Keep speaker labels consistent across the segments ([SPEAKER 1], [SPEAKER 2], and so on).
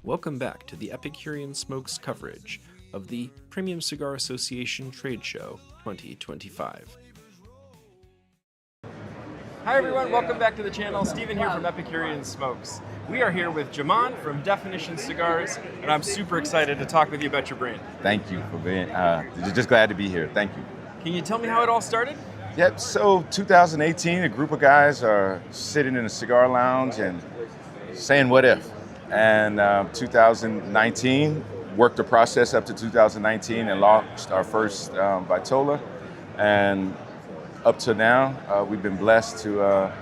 [SPEAKER 1] Welcome back to the Epicurean Smokes coverage of the Premium Cigar Association Trade Show 2025. Hi everyone, welcome back to the channel. Steven here from Epicurean Smokes. We are here with Jamond from Definition Cigars, and I'm super excited to talk with you about your brand.
[SPEAKER 2] Thank you for being, just glad to be here. Thank you.
[SPEAKER 1] Can you tell me how it all started?
[SPEAKER 2] Yep, so 2018, a group of guys are sitting in a cigar lounge and saying, what if? And 2019, worked the process up to 2019 and launched our first Vitola. And up to now, we've been blessed to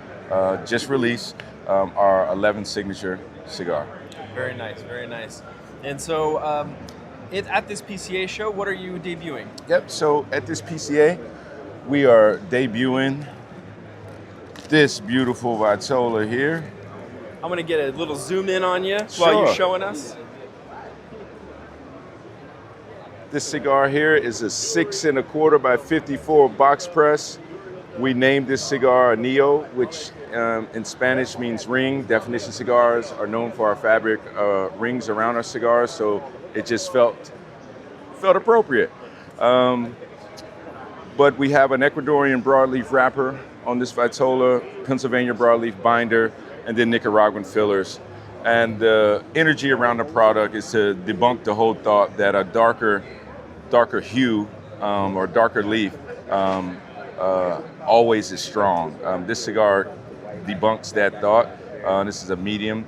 [SPEAKER 2] just release our 11th signature cigar.
[SPEAKER 1] Very nice, very nice. And so at this PCA show, what are you debuting?
[SPEAKER 2] Yep, so at this PCA, we are debuting this beautiful Vitola here.
[SPEAKER 1] I'm gonna get a little zoom in on you while you're showing us.
[SPEAKER 2] This cigar here is a 6 1/4 by 54 box press. We named this cigar Anillo, which in Spanish means ring. Definition cigars are known for our fabric rings around our cigars, so it just felt appropriate. But we have an Ecuadorian broadleaf wrapper on this Vitola, Pennsylvania broadleaf binder, and then Nicaraguan fillers. And the energy around the product is to debunk the whole thought that a darker hue or darker leaf always is strong. This cigar debunks that thought. This is a medium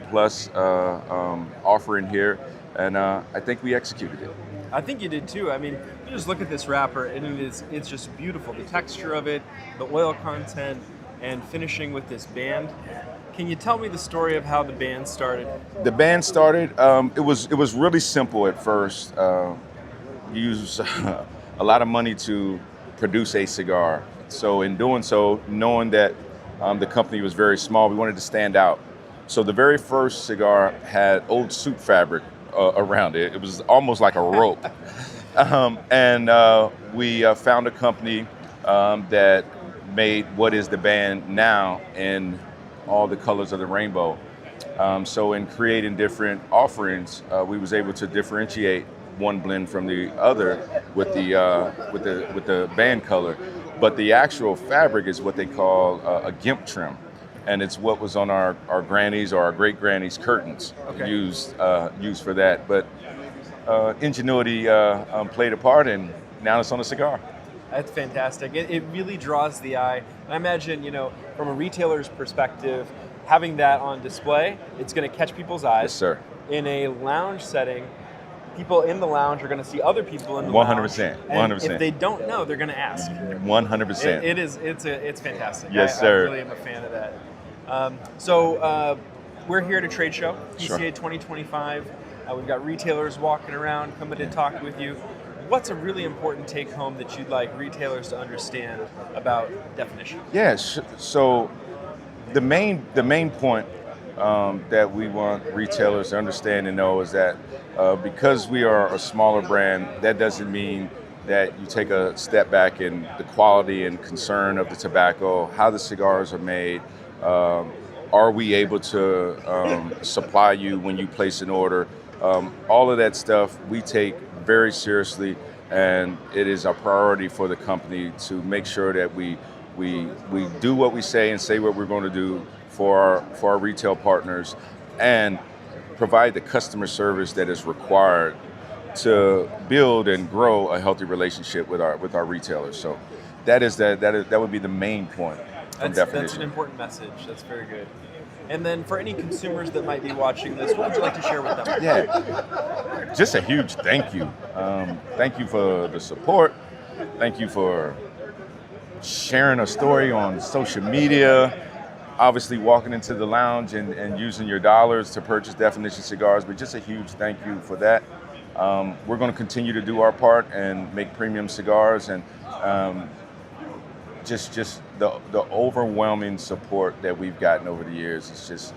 [SPEAKER 2] plus offering here, and I think we executed it.
[SPEAKER 1] I think you did too. I mean, you just look at this wrapper and it's just beautiful. The texture of it, the oil content, and finishing with this band. Can you tell me the story of how the band started?
[SPEAKER 2] The band started, it was really simple at first. You use a lot of money to produce a cigar. So in doing so, knowing that the company was very small, we wanted to stand out. So the very first cigar had old suit fabric around it. It was almost like a rope. And we found a company that made what is the band now in all the colors of the rainbow. So in creating different offerings, we was able to differentiate one blend from the other with the band color. But the actual fabric is what they call a gimp trim. And it's what was on our grannies or our great grannies' curtains, used for that. But ingenuity played a part, and now it's on a cigar.
[SPEAKER 1] That's fantastic. It really draws the eye. And I imagine, from a retailer's perspective, having that on display, it's going to catch people's eyes.
[SPEAKER 2] Yes, sir.
[SPEAKER 1] In a lounge setting, people in the lounge are going to see other people in the
[SPEAKER 2] 100%.
[SPEAKER 1] lounge.
[SPEAKER 2] 100%.
[SPEAKER 1] If they don't know, they're going to ask.
[SPEAKER 2] 100%.
[SPEAKER 1] It's fantastic.
[SPEAKER 2] Yes, sir.
[SPEAKER 1] I really am a fan of that. So we're here at a trade show, PCA 2025. We've got retailers walking around, coming to talk with you. What's a really important take home that you'd like retailers to understand about Definition?
[SPEAKER 2] Yes. So the main point that we want retailers to understand and know is that because we are a smaller brand, that doesn't mean that you take a step back in the quality and concern of the tobacco, how the cigars are made. Are we able to supply you when you place an order? All of that stuff we take very seriously, and it is a priority for the company to make sure that we do what we say and say what we're going to do for our retail partners, and provide the customer service that is required to build and grow a healthy relationship with our retailers. So that would be the main point from Definition.
[SPEAKER 1] That's an important message. That's very good. And then for any consumers that might be watching this, what would you like to share with them?
[SPEAKER 2] Yeah, just a huge thank you. Thank you for the support. Thank you for sharing a story on social media. Obviously walking into the lounge and using your dollars to purchase Definition cigars, but just a huge thank you for that. We're going to continue to do our part and make premium cigars, and just the overwhelming support that we've gotten over the years. It's just,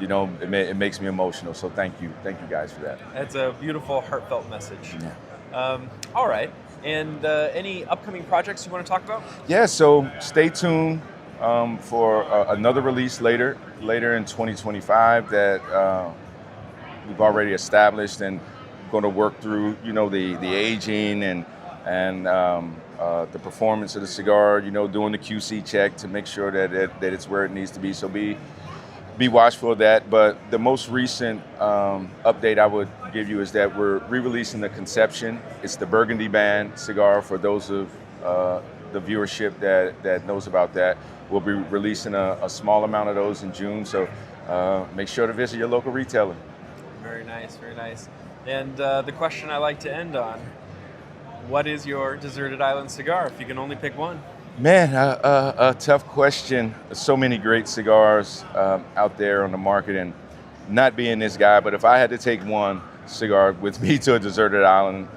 [SPEAKER 2] it makes me emotional. So thank you guys for that.
[SPEAKER 1] That's a beautiful, heartfelt message.
[SPEAKER 2] Yeah.
[SPEAKER 1] All right. And any upcoming projects you want to talk about?
[SPEAKER 2] Yeah. So stay tuned for another release later in 2025 that we've already established, and going to work through, the aging and the performance of the cigar. Doing the QC check to make sure that it's where it needs to be. So be watchful of that. But the most recent update I would give you is that we're re-releasing the Conception. It's the Burgundy band cigar for those of the viewership that knows about that. We'll be releasing a small amount of those in June, so make sure to visit your local retailer.
[SPEAKER 1] Very nice, very nice. And the question I like to end on, what is your deserted island cigar, if you can only pick one?
[SPEAKER 2] Man, a tough question. So many great cigars out there on the market, and not being this guy, but if I had to take one cigar with me to a deserted island,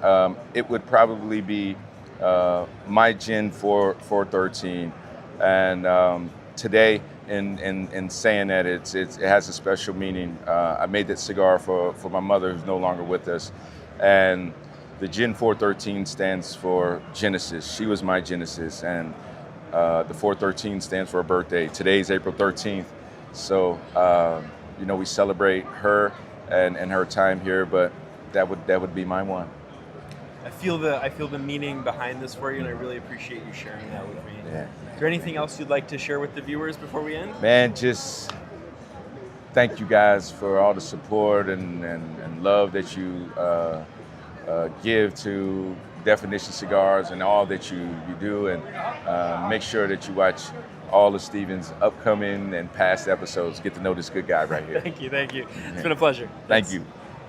[SPEAKER 2] it would probably be my Gin 413. And today, in saying that, it has a special meaning. I made that cigar for my mother, who's no longer with us, and the Gin 413 stands for Genesis. She was my Genesis, and the 413 stands for her birthday. Today's April 13th, so we celebrate her and her time here. But that would be my one.
[SPEAKER 1] I feel the meaning behind this for you, and I really appreciate you sharing that with me.
[SPEAKER 2] Yeah.
[SPEAKER 1] Is there anything else you'd like to share with the viewers before we end?
[SPEAKER 2] Man, just thank you guys for all the support and love that you give to Definition Cigars and all that you do, and make sure that you watch all of Steven's upcoming and past episodes. Get to know this good guy right here.
[SPEAKER 1] Thank you. It's been a pleasure.
[SPEAKER 2] Thank you.